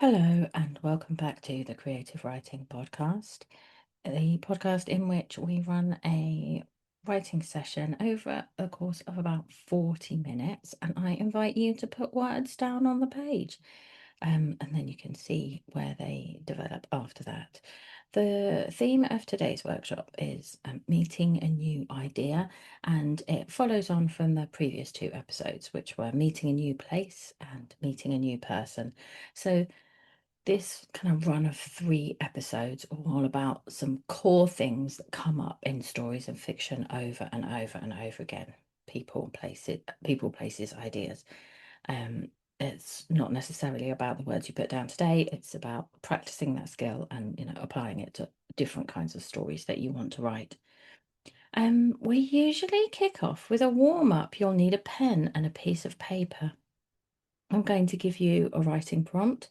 Hello, and welcome back to the Creative Writing Podcast, the podcast in which we run a writing session over a course of about 40 minutes, and I invite you to put words down on the page, and then you can see where they develop after that. The theme of today's workshop is meeting a new idea, and it follows on from the previous two episodes, which were meeting a new place and meeting a new person. So this kind of run of 3 episodes are all about some core things that come up in stories and fiction over and over and over again. People, places, ideas. Um, it's not necessarily about the words you put down today. It's about practicing that skill and applying it to different kinds of stories that you want to write. We usually kick off with a warm up. You'll need a pen and a piece of paper. I'm going to give you a writing prompt.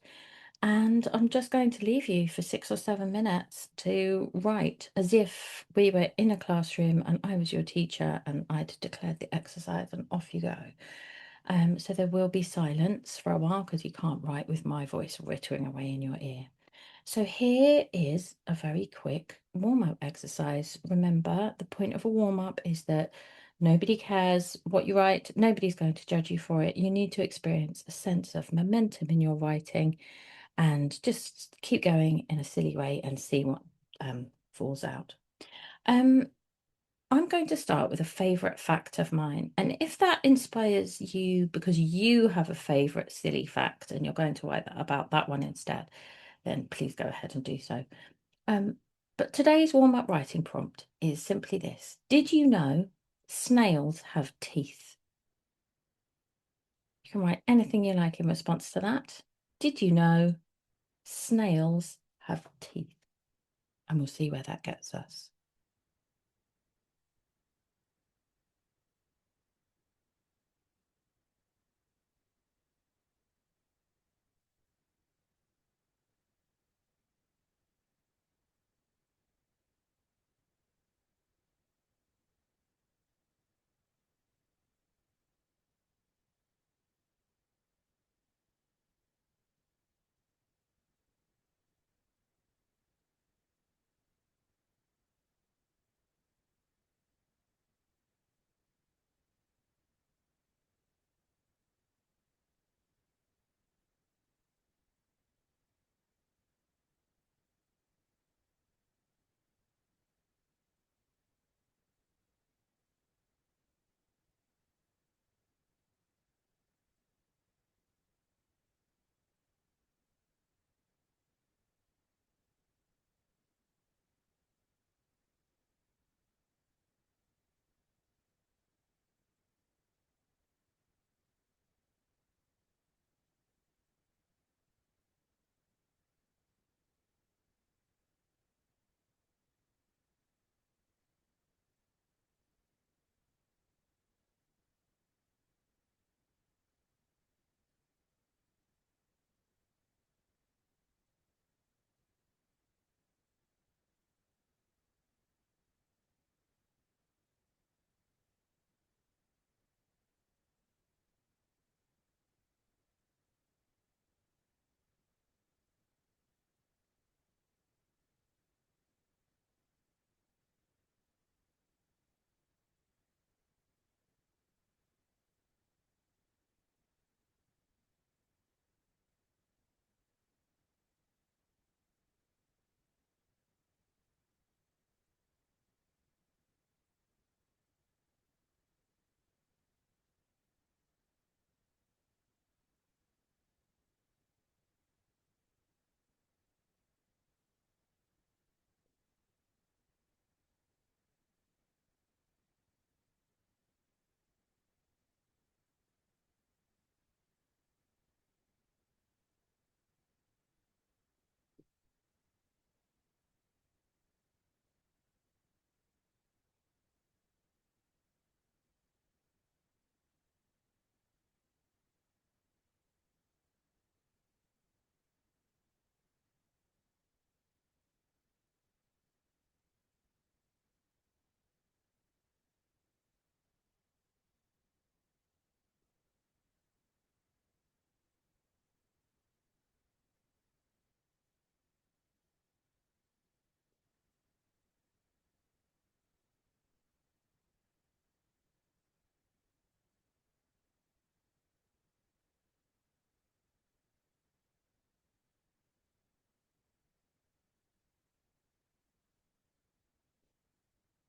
And I'm just going to leave you for 6 or 7 minutes to write as if we were in a classroom and I was your teacher and I'd declared the exercise and off you go. So there will be silence for a while because you can't write with my voice rittering away in your ear. So here is a very quick warm-up exercise. Remember, the point of a warm-up is that nobody cares what you write, nobody's going to judge you for it. You need to experience a sense of momentum in your writing and just keep going in a silly way and see what falls out. Um, I'm going to start with a favorite fact of mine. And if that inspires you because you have a favorite silly fact and you're going to write about that one instead, then please go ahead and do so. Um, but today's warm-up writing prompt is simply this. Did you know snails have teeth? You can write anything you like in response to that. Did you know snails have teeth? And we'll see where that gets us.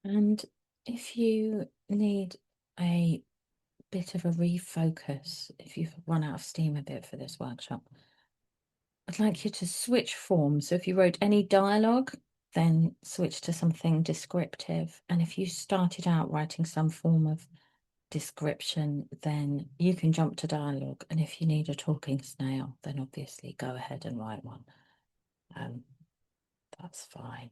And if you need a bit of a refocus, if you've run out of steam a bit for this workshop, I'd like you to switch forms. So if you wrote any dialogue, then switch to something descriptive. And if you started out writing some form of description, then you can jump to dialogue. And if you need a talking snail, then obviously go ahead and write one. That's fine.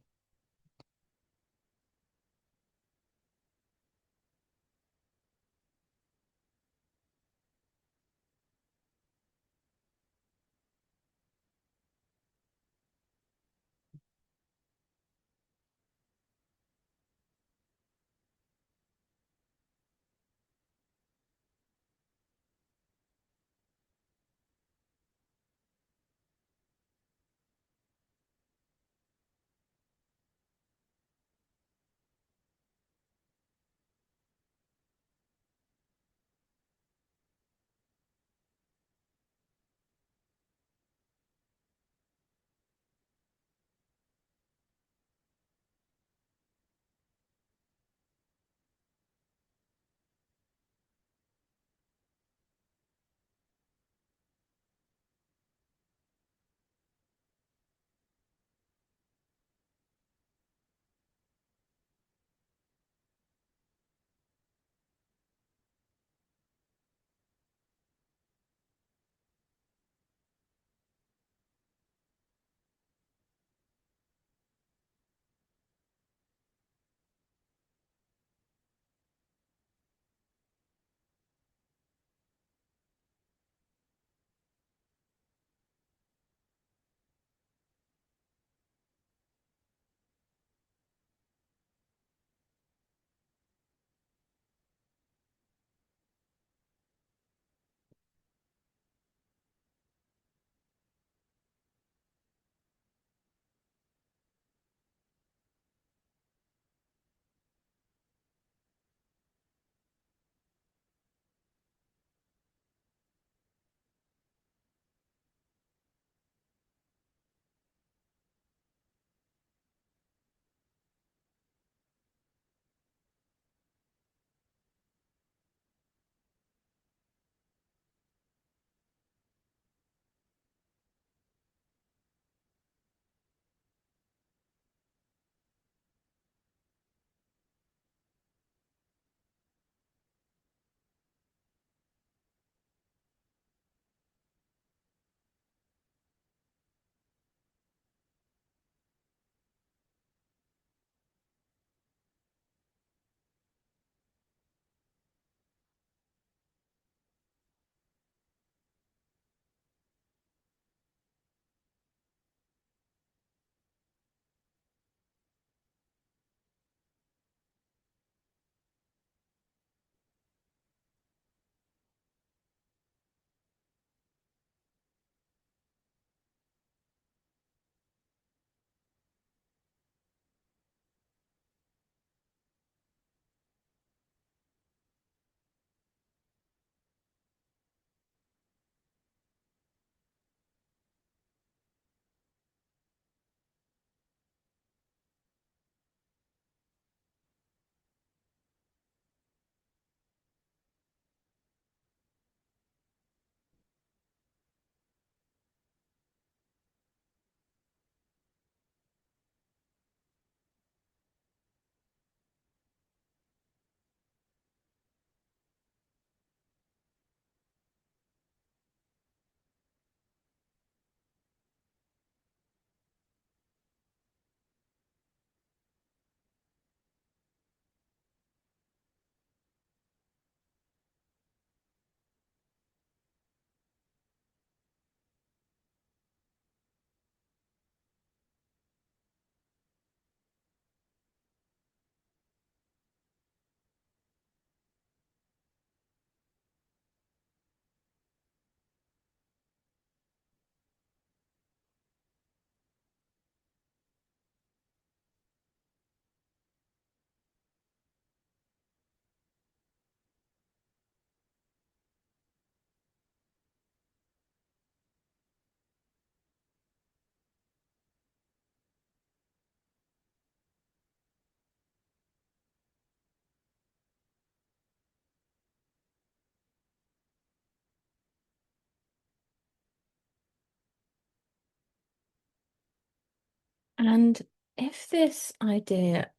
And if this idea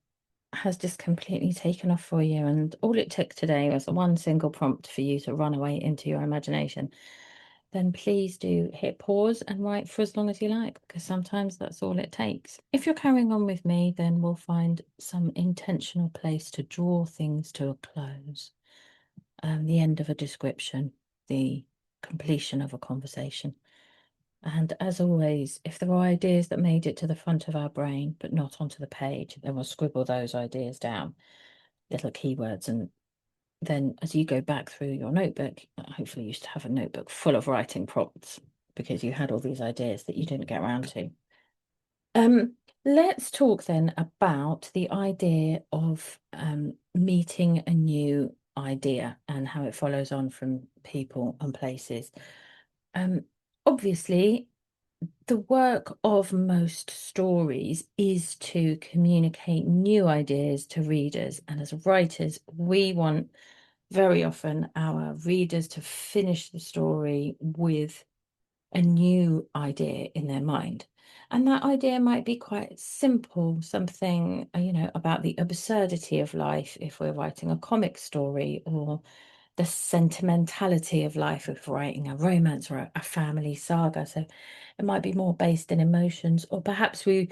has just completely taken off for you, and all it took today was one single prompt for you to run away into your imagination, then please do hit pause and write for as long as you like, because sometimes that's all it takes. If you're carrying on with me, then we'll find some intentional place to draw things to a close. The end of a description, the completion of a conversation. And as always, if there are ideas that made it to the front of our brain but not onto the page, then we'll scribble those ideas down, little keywords. And then as you go back through your notebook, hopefully you should have a notebook full of writing prompts because you had all these ideas that you didn't get around to. Let's talk then about the idea of meeting a new idea and how it follows on from people and places. Obviously, the work of most stories is to communicate new ideas to readers. And as writers, we want very often our readers to finish the story with a new idea in their mind. And that idea might be quite simple, something, about the absurdity of life if we're writing a comic story, or the sentimentality of life if we're writing a romance or a family saga. So it might be more based in emotions, or perhaps we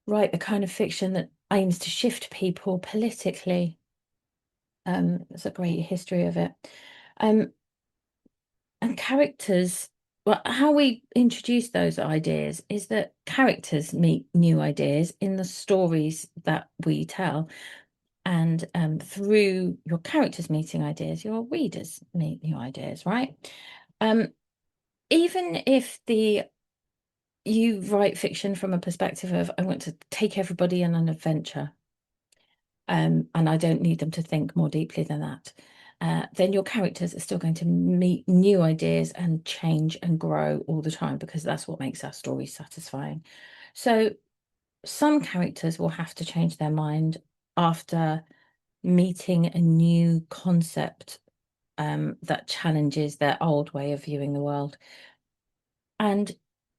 write the kind of fiction that aims to shift people politically. There's a great history of it. Um, and characters, well, how we introduce those ideas is that characters meet new ideas in the stories that we tell. And through your characters meeting ideas, your readers meet new ideas, right? Even if you write fiction from a perspective of, I want to take everybody on an adventure, and I don't need them to think more deeply than that, then your characters are still going to meet new ideas and change and grow all the time, because that's what makes our stories satisfying. So some characters will have to change their mind after meeting a new concept that challenges their old way of viewing the world. And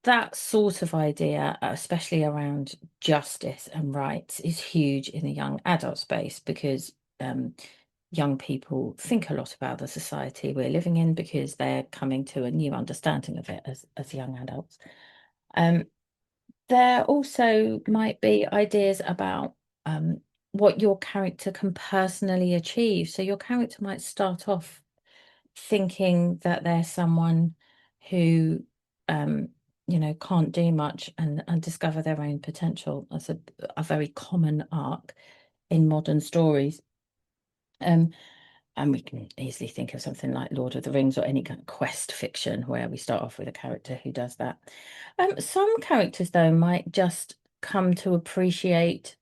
that sort of idea, especially around justice and rights, is huge in the young adult space, because young people think a lot about the society we're living in because they're coming to a new understanding of it as young adults. Um, there also might be ideas about what your character can personally achieve. So your character might start off thinking that they're someone who can't do much, and discover their own potential. That's a very common arc in modern stories. And we can easily think of something like Lord of the Rings or any kind of quest fiction where we start off with a character who does that. Some characters, though, might just come to appreciate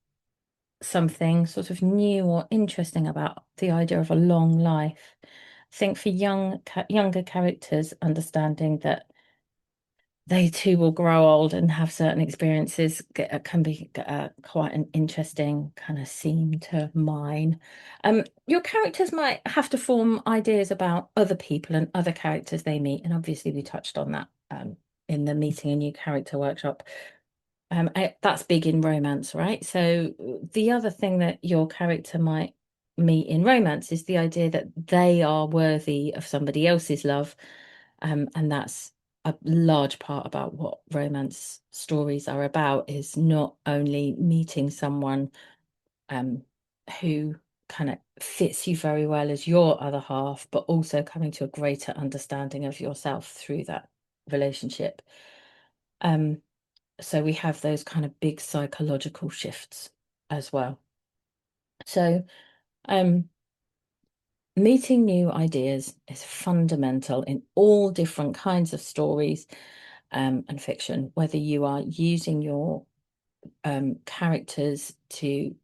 something sort of new or interesting about the idea of a long life. I think for younger characters, understanding that they too will grow old and have certain experiences can be quite an interesting kind of scene to mine. Your characters might have to form ideas about other people and other characters they meet, and obviously we touched on that in the meeting a new character workshop. That's big in romance, right? So the other thing that your character might meet in romance is the idea that they are worthy of somebody else's love. And that's a large part about what romance stories are about, is not only meeting someone who kind of fits you very well as your other half, but also coming to a greater understanding of yourself through that relationship. So we have those kind of big psychological shifts as well. So meeting new ideas is fundamental in all different kinds of stories and fiction, whether you are using your characters to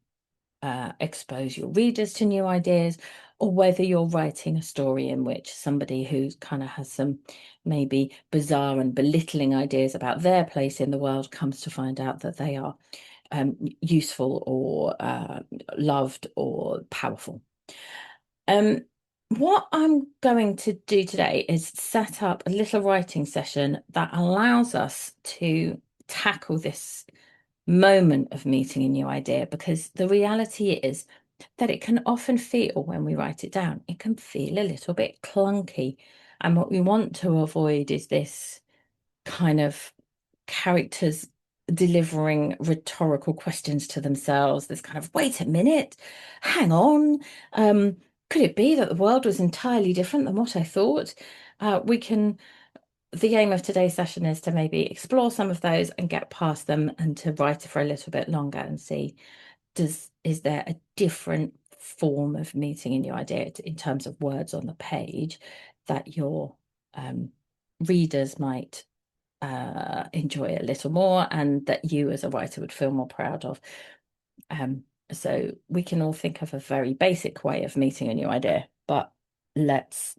expose your readers to new ideas, or whether you're writing a story in which somebody who kind of has some maybe bizarre and belittling ideas about their place in the world comes to find out that they are useful or loved or powerful. What I'm going to do today is set up a little writing session that allows us to tackle this moment of meeting a new idea, because the reality is that it can often feel, when we write it down, it can feel a little bit clunky. And what we want to avoid is this kind of characters delivering rhetorical questions to themselves, this kind of, wait a minute, hang on, could it be that the world was entirely different than what I thought? The aim of today's session is to maybe explore some of those and get past them, and to write for a little bit longer and see, is there a different form of meeting a new idea in terms of words on the page that your readers might enjoy a little more, and that you as a writer would feel more proud of. So we can all think of a very basic way of meeting a new idea, but it's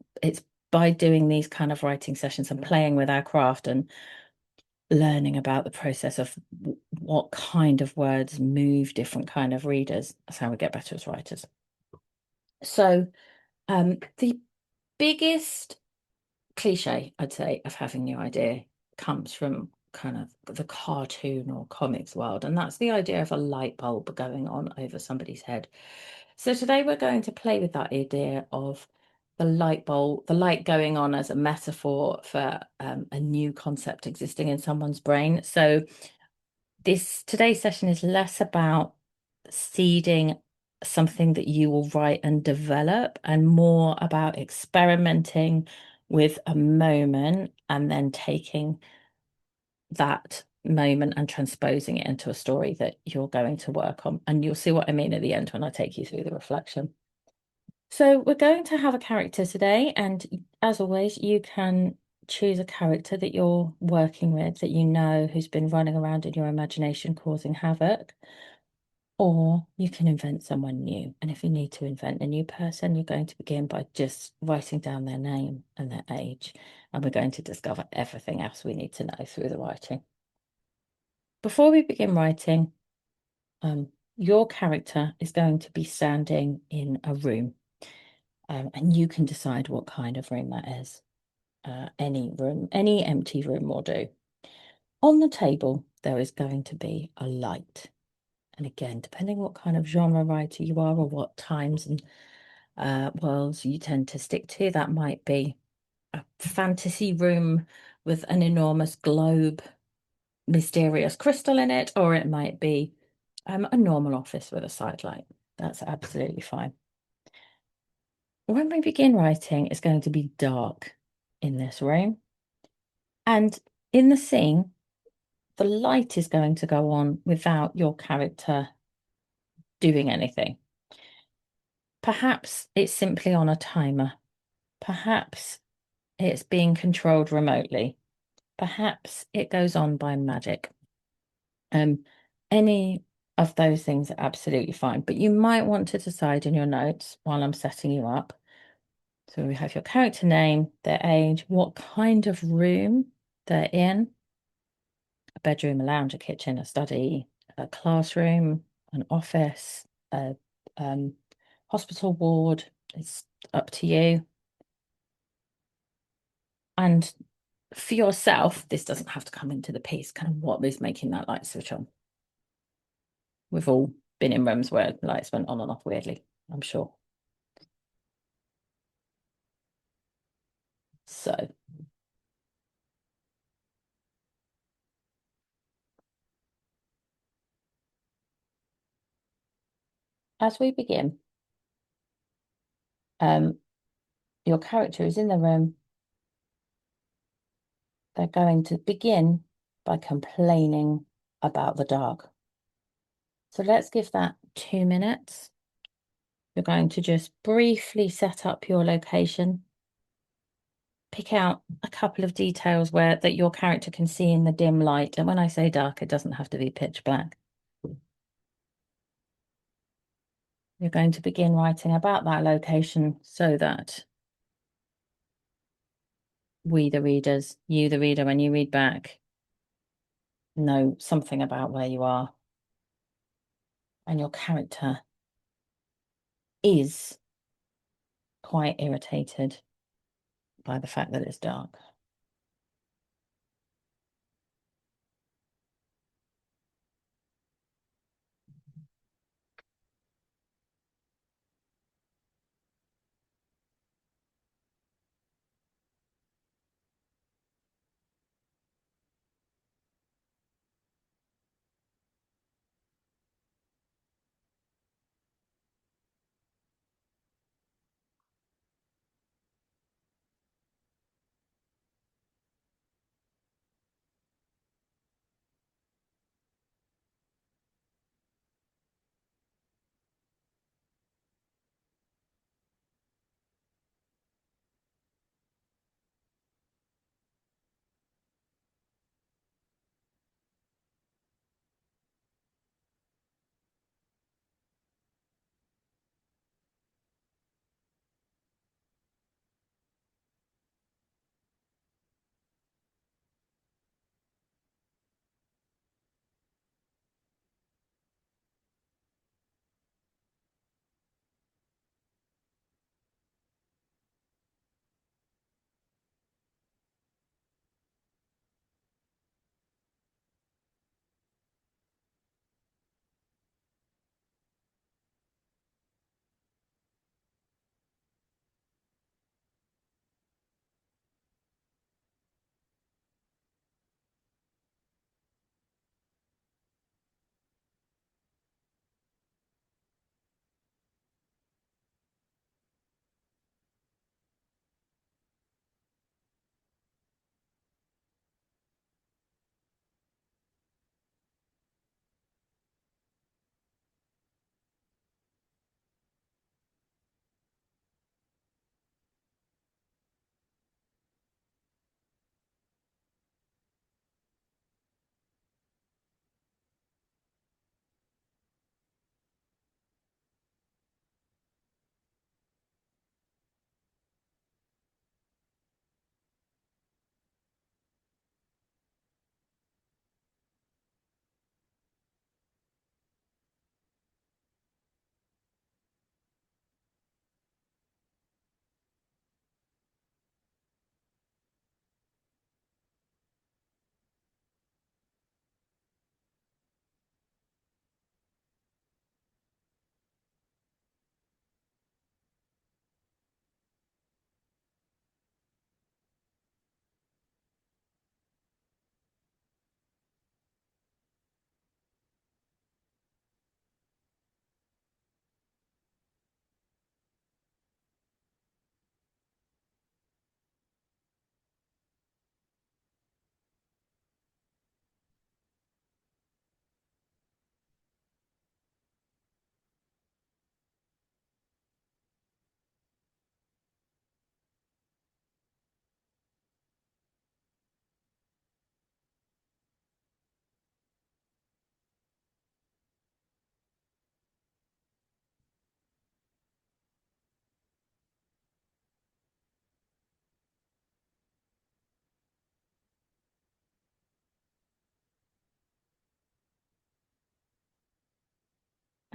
by doing these kind of writing sessions and playing with our craft and learning about the process of what kind of words move different kind of readers, that's how we get better as writers. So the biggest cliche, I'd say, of having a new idea comes from kind of the cartoon or comics world, and that's the idea of a light bulb going on over somebody's head. So today we're going to play with that idea of the light bulb, the light going on as a metaphor for a new concept existing in someone's brain. So today's session is less about seeding something that you will write and develop, and more about experimenting with a moment and then taking that moment and transposing it into a story that you're going to work on. And you'll see what I mean at the end when I take you through the reflection. So we're going to have a character today, and as always, you can choose a character that you're working with, that you know, who's been running around in your imagination causing havoc. Or you can invent someone new. And if you need to invent a new person, you're going to begin by just writing down their name and their age. And we're going to discover everything else we need to know through the writing. Before we begin writing, your character is going to be standing in a room. And you can decide what kind of room that is. Any room, any empty room will do. On the table, there is going to be a light. And again, depending what kind of genre writer you are, or what times and worlds you tend to stick to, that might be a fantasy room with an enormous globe, mysterious crystal in it, or it might be a normal office with a sidelight. That's absolutely fine. When we begin writing, it's going to be dark in this room. And in the scene, the light is going to go on without your character doing anything. Perhaps it's simply on a timer. Perhaps it's being controlled remotely. Perhaps it goes on by magic. Any of those things are absolutely fine, but you might want to decide in your notes while I'm setting you up. So we have your character name, their age, what kind of room they're in: a bedroom, a lounge, a kitchen, a study, a classroom, an office, a hospital ward. It's up to you. And for yourself, this doesn't have to come into the piece, kind of what is making that light switch on. We've all been in rooms where lights went on and off weirdly, I'm sure. So as we begin, your character is in the room. They're going to begin by complaining about the dark. So let's give that 2 minutes. You're going to just briefly set up your location. Pick out a couple of details that your character can see in the dim light. And when I say dark, it doesn't have to be pitch black. You're going to begin writing about that location so that we, the readers, you, the reader, when you read back, know something about where you are. And your character is quite irritated by the fact that it's dark.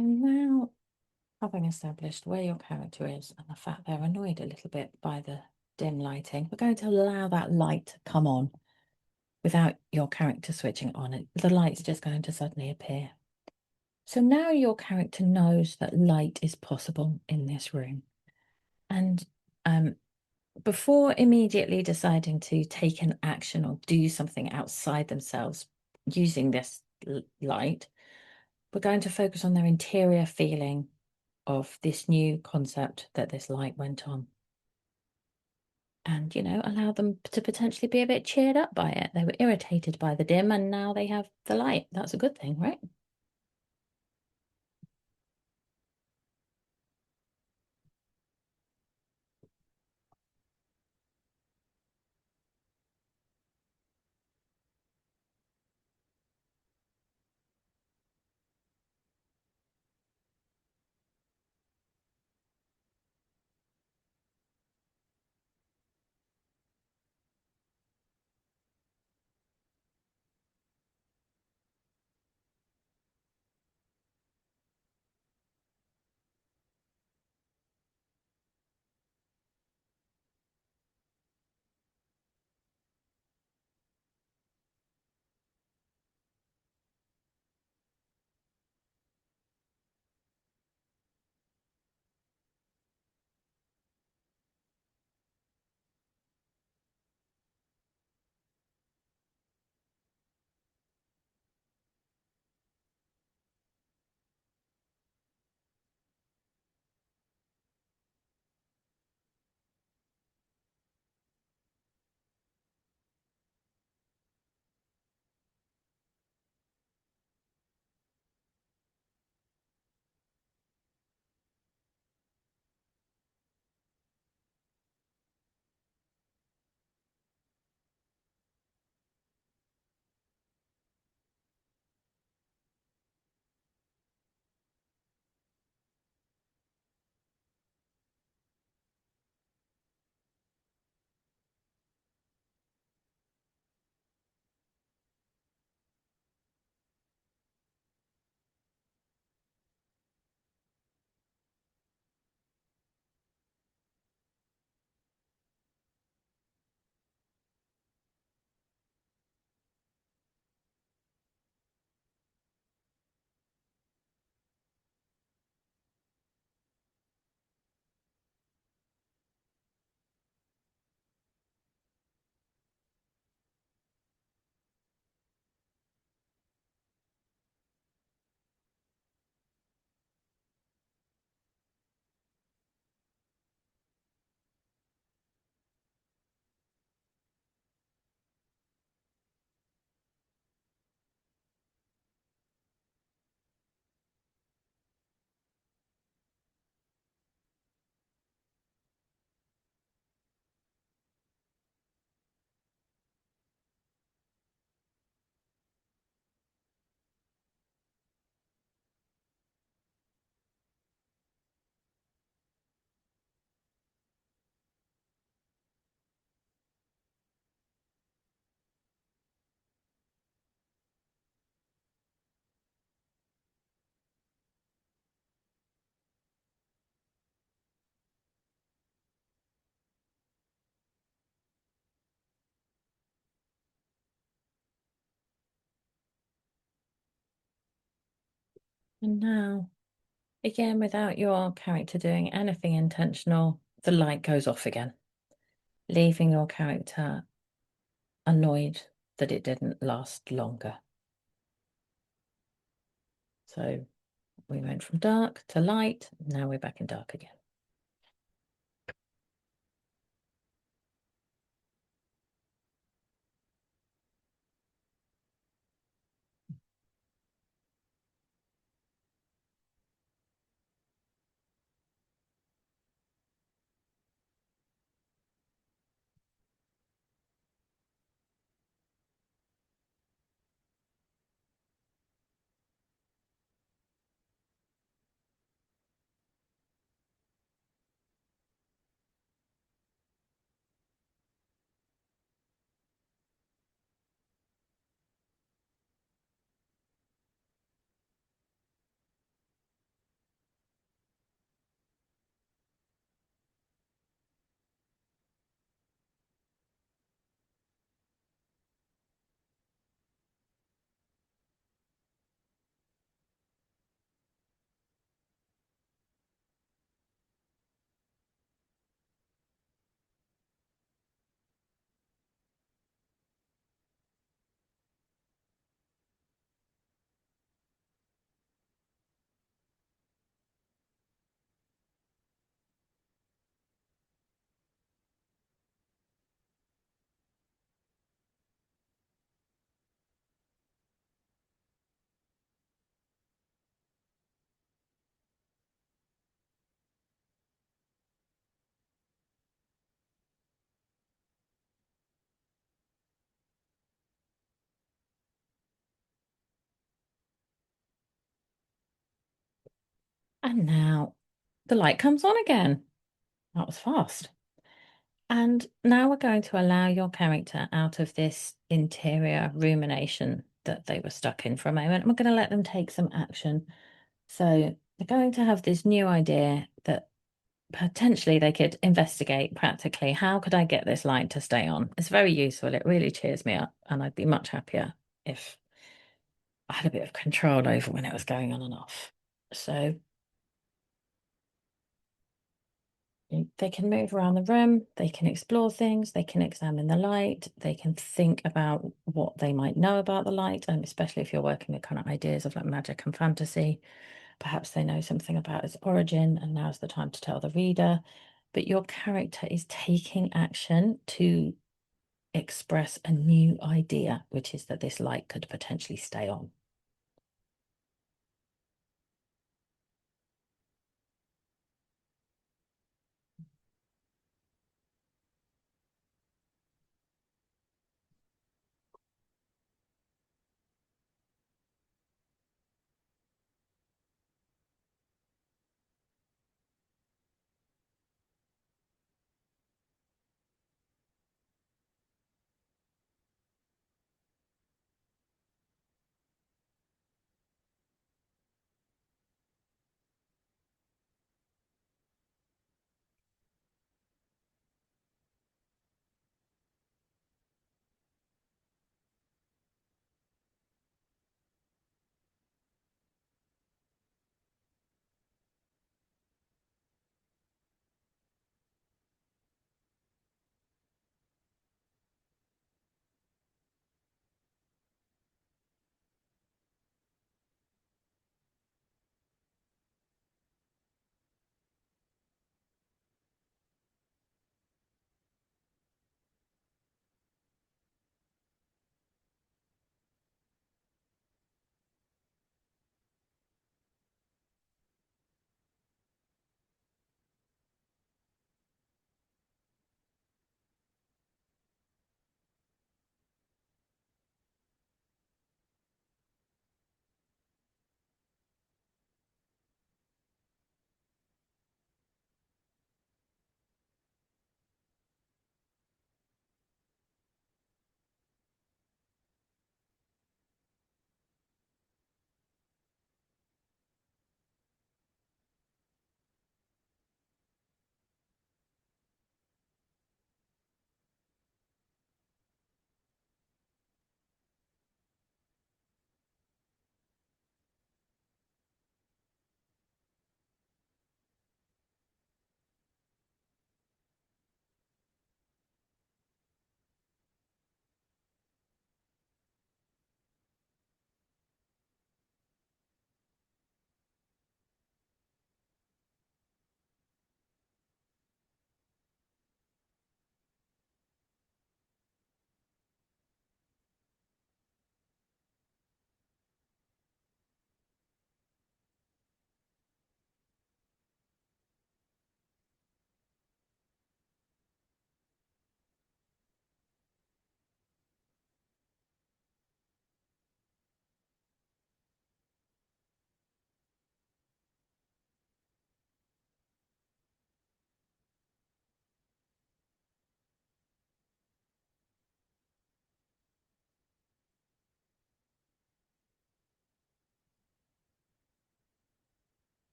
And now, having established where your character is and the fact they're annoyed a little bit by the dim lighting, we're going to allow that light to come on without your character switching on it. The light's just going to suddenly appear. So now your character knows that light is possible in this room. And before immediately deciding to take an action or do something outside themselves using this light, we're going to focus on their interior feeling of this new concept that this light went on. And, allow them to potentially be a bit cheered up by it. They were irritated by the dim and now they have the light. That's a good thing, right? And now, again, without your character doing anything intentional, the light goes off again, leaving your character annoyed that it didn't last longer. So we went from dark to light, now we're back in dark again. And now the light comes on again. That was fast. And now we're going to allow your character out of this interior rumination that they were stuck in for a moment. And we're going to let them take some action. So they're going to have this new idea that potentially they could investigate practically, how could I get this light to stay on? It's very useful. It really cheers me up. And I'd be much happier if I had a bit of control over when it was going on and off. So they can move around the room, they can explore things, they can examine the light, they can think about what they might know about the light, and especially if you're working with kind of ideas of like magic and fantasy, perhaps they know something about its origin, and now's the time to tell the reader. But your character is taking action to express a new idea, which is that this light could potentially stay on.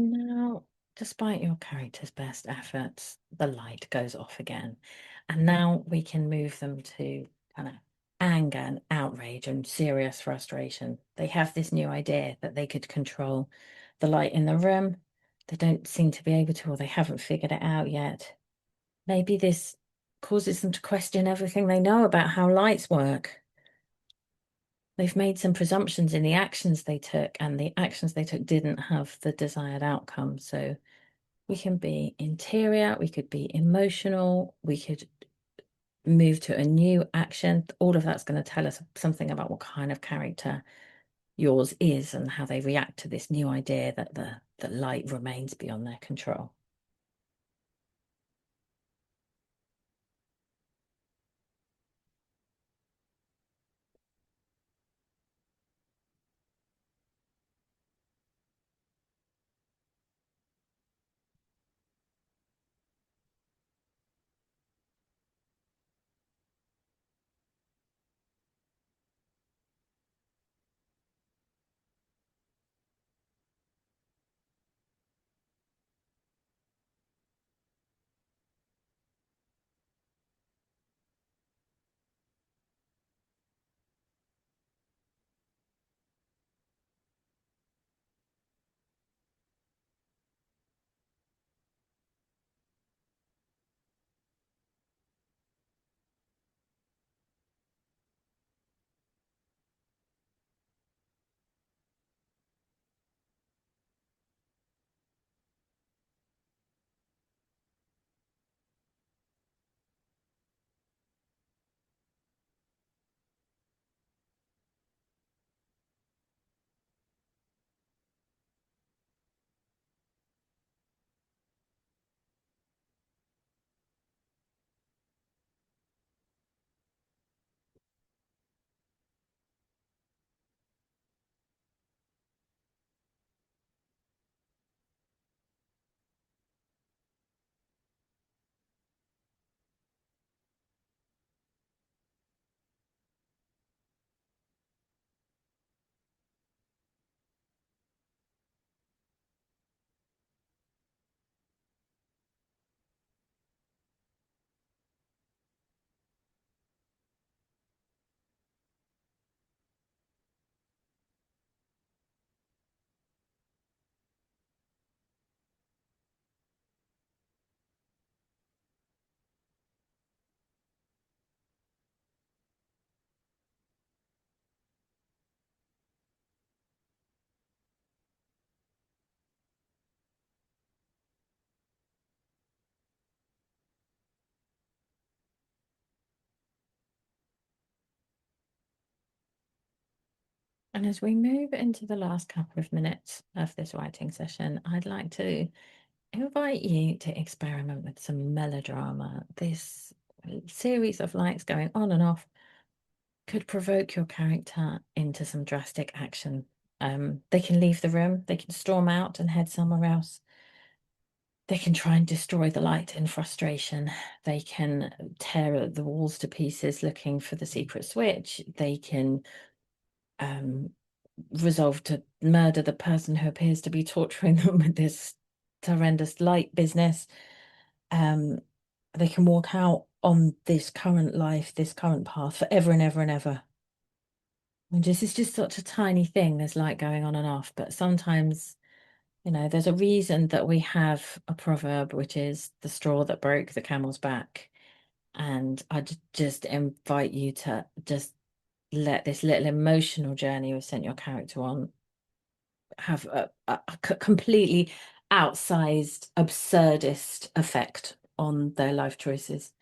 Now, despite your character's best efforts, the light goes off again. And now we can move them to kind of anger and outrage and serious frustration. They have this new idea that they could control the light in the room. They don't seem to be able to, or they haven't figured it out yet. Maybe this causes them to question everything they know about how lights work. They've made some presumptions in the actions they took, and the actions they took didn't have the desired outcome. So we can be interior, we could be emotional, we could move to a new action. All of that's going to tell us something about what kind of character yours is and how they react to this new idea that the light remains beyond their control. And as we move into the last couple of minutes of this writing session, I'd like to invite you to experiment with some melodrama. This series of lights going on and off could provoke your character into some drastic action. They can leave the room, they can storm out and head somewhere else. They can try and destroy the light in frustration. They can tear the walls to pieces looking for the secret switch. They can um, resolve to murder the person who appears to be torturing them with this horrendous light business. Um, they can walk out on this current life, this current path forever and ever and ever. And this is just such a tiny thing. There's light going on and off, but sometimes, there's a reason that we have a proverb, which is the straw that broke the camel's back. And I just invite you to just let this little emotional journey we've sent your character on have a completely outsized, absurdist effect on their life choices.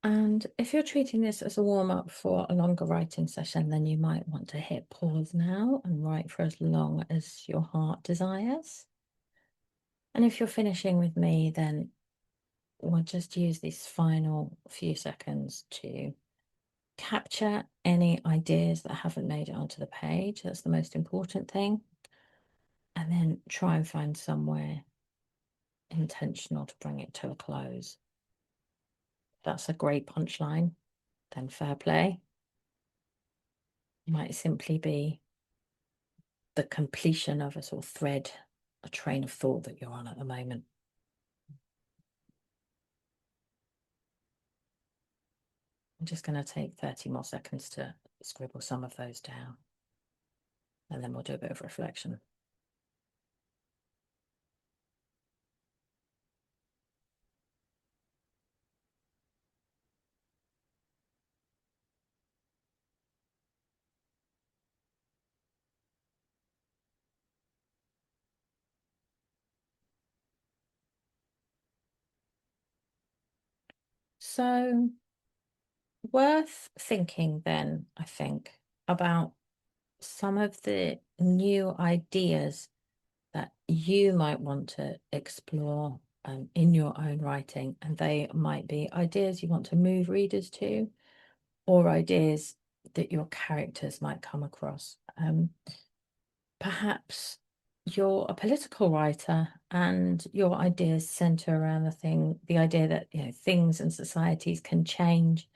And if you're treating this as a warm-up for a longer writing session, then you might want to hit pause now and write for as long as your heart desires. And if you're finishing with me, then we'll just use these final few seconds to capture any ideas that haven't made it onto the page. That's the most important thing. And then try and find somewhere intentional to bring it to a close. That's a great punchline, then fair play. Might simply be the completion of a sort of thread, a train of thought that you're on at the moment. I'm just going to take 30 more seconds to scribble some of those down, and then we'll do a bit of reflection. So, worth thinking then, I think, about some of the new ideas that you might want to explore in your own writing. And they might be ideas you want to move readers to, or ideas that your characters might come across. Perhaps you're a political writer and your ideas center around the idea that, you know, things and societies can change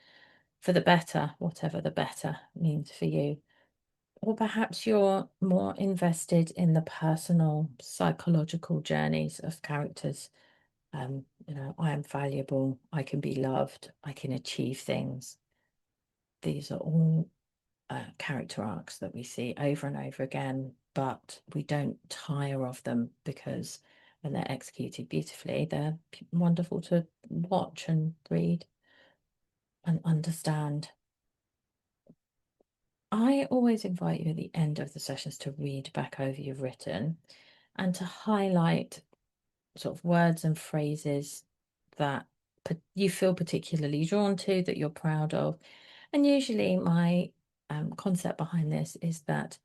for the better, whatever the better means for you. Or perhaps you're more invested in the personal psychological journeys of characters. I am valuable, I can be loved, I can achieve things. These are all character arcs that we see over and over again, but we don't tire of them because when they're executed beautifully, they're wonderful to watch and read and understand. I always invite you at the end of the sessions to read back over you've written and to highlight sort of words and phrases that you feel particularly drawn to, that you're proud of. And usually my concept behind this is that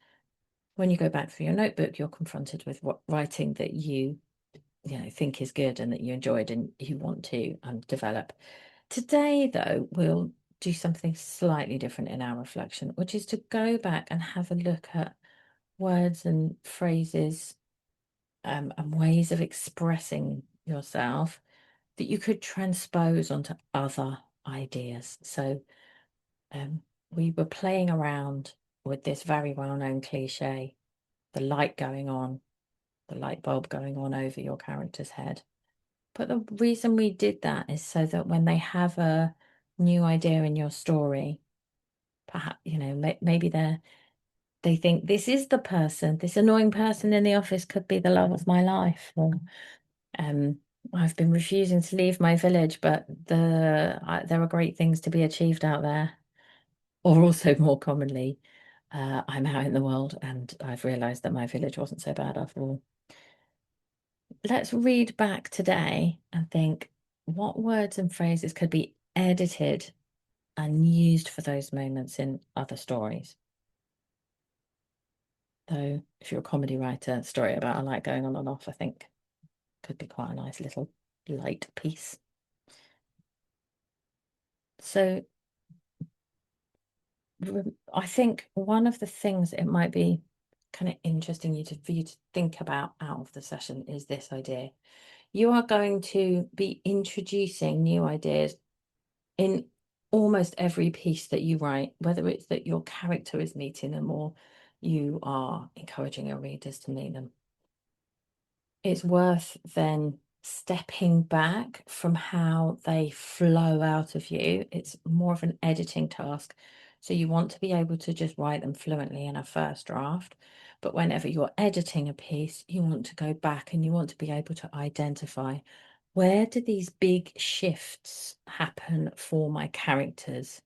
when you go back through your notebook, you're confronted with what writing that you think is good and that you enjoyed and you want to develop. Today, though, we'll do something slightly different in our reflection, which is to go back and have a look at words and phrases and ways of expressing yourself that you could transpose onto other ideas. So we were playing around with this very well-known cliche, the light going on, the light bulb going on over your character's head. But the reason we did that is so that when they have a new idea in your story, perhaps, maybe they think this is the person, this annoying person in the office could be the love of my life. Or I've been refusing to leave my village, but there are great things to be achieved out there. Or also more commonly, I'm out in the world and I've realized that my village wasn't so bad after all. Let's read back today and think what words and phrases could be edited and used for those moments in other stories. Though, if you're a comedy writer, a story about a light going on and off, I think could be quite a nice little light piece. So I think one of the things it might be kind of interesting for you to think about out of the session is this idea. You are going to be introducing new ideas in almost every piece that you write, whether it's that your character is meeting them or you are encouraging your readers to meet them. It's worth then stepping back from how they flow out of you. It's more of an editing task. So you want to be able to just write them fluently in a first draft. But whenever you're editing a piece, you want to go back and you want to be able to identify, where do these big shifts happen for my characters?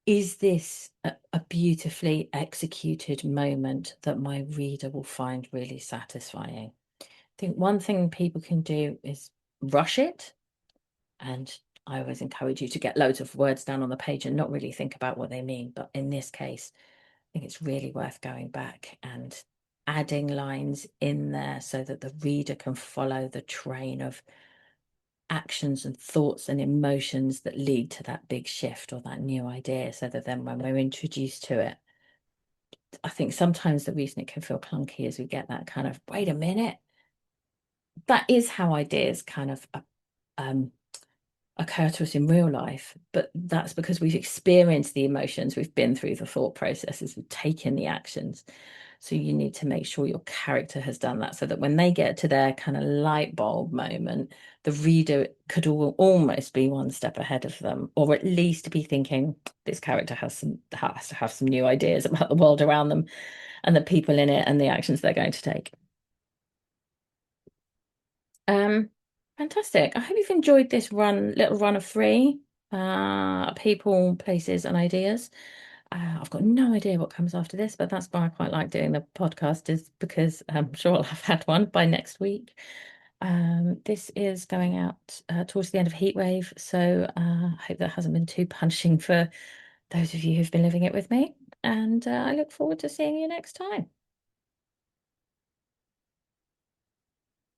Is this a beautifully executed moment that my reader will find really satisfying? I think one thing people can do is rush it and I always encourage you to get loads of words down on the page and not really think about what they mean. But in this case, I think it's really worth going back and adding lines in there so that the reader can follow the train of actions and thoughts and emotions that lead to that big shift or that new idea, so that then when we're introduced to it, I think sometimes the reason it can feel clunky is we get that kind of, wait a minute, that is how ideas kind of um, occur to us in real life, but that's because we've experienced the emotions, we've been through the thought processes, we've taken the actions. So you need to make sure your character has done that, so that when they get to their kind of light bulb moment, the reader could almost be one step ahead of them, or at least be thinking, this character has to have some new ideas about the world around them and the people in it and the actions they're going to take. Um, Fantastic. I hope you've enjoyed this little run of three, people, places, and ideas. I've got no idea what comes after this, but that's why I quite like doing the podcast, is because I'm sure I'll have had one by next week. This is going out towards the end of Heatwave, so I hope that hasn't been too punishing for those of you who've been living it with me. And I look forward to seeing you next time.